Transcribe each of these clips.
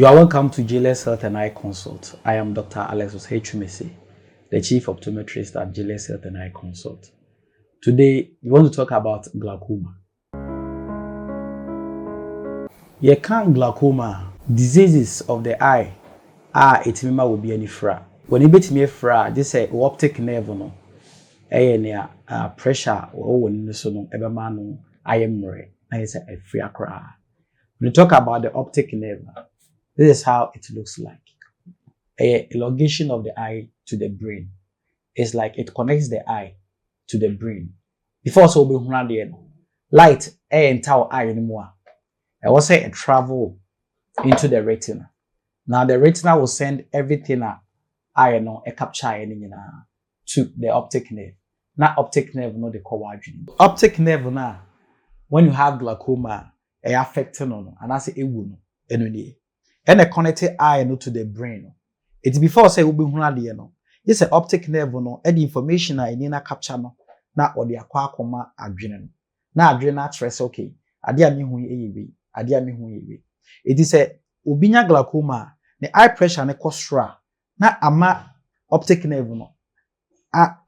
You are welcome to Giles Health and Eye Consult. I am Dr. Alexis Hechumese, the Chief Optometrist at Giles Health and Eye Consult. Today, we want to talk about glaucoma. You can glaucoma, diseases of the eye, it will be any fra. When you bet me fra, this is optic nerve no, pressure or when so no, everman I am re, I say a free cry. When you talk about the optic nerve, this is how it looks like. A elongation of the eye to the brain. It's like it connects the eye to the brain. Before so be light enter our eye anymore. I will say it travel into the retina. Now the retina will send everything eye no a capture to the optic nerve. Now optic nerve no the collagen. Optic nerve now when you have glaucoma, it affects no and I say it will no. And a connected eye no to the brain. It's before say ubi hunadi no. This a optic nerve no. And the information na inina capture no. Na odi akwa koma adwene no. Na adwene na stress okay. Ade a me hu eyewe. Ade a me hu eyewe. It is a obinya glaucoma. The eye pressure ne kosra. Na ama optic nerve no.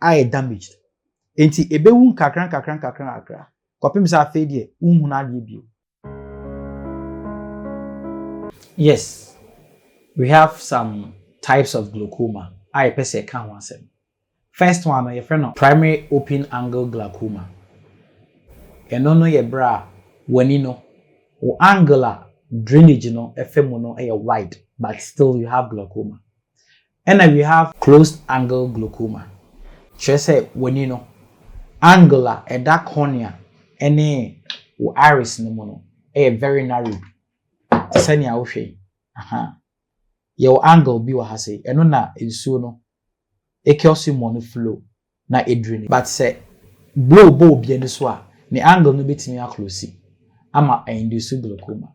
Eye damaged. Enti ebe hu kakran. Kopim sa afedie unhunadi bio. Yes, we have some types of glaucoma. I personally can't answer. First one, your friend, primary open angle glaucoma. And no your bra when you know or angular drainage no FM no wide, but still you have glaucoma. And then we have closed angle glaucoma. Just say when you know angular a dark cornea any iris no mono very narrow. Sani a wohwe your angle bi wa ha say eno na ensuo no ekiosi mo no flow na edrene but say blow bi eni so a ne angle no betimi aclose ama induce glaucoma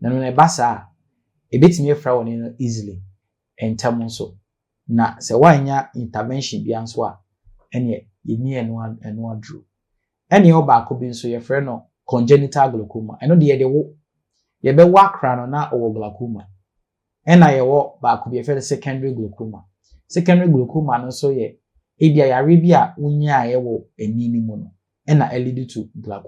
na no ba sa e betimi efra woni no easily entam so na se wanya intervention bi anso a ene yeni eno adro ene oba ko bi nso ye frɛ no congenital glaucoma eno de ye de wo yebe wakra no na owo glaucoma ena yewo ba ko be fe secondary glaucoma no so ye ebia yare bi a unya yewo enini mu no ena lead to glaucoma.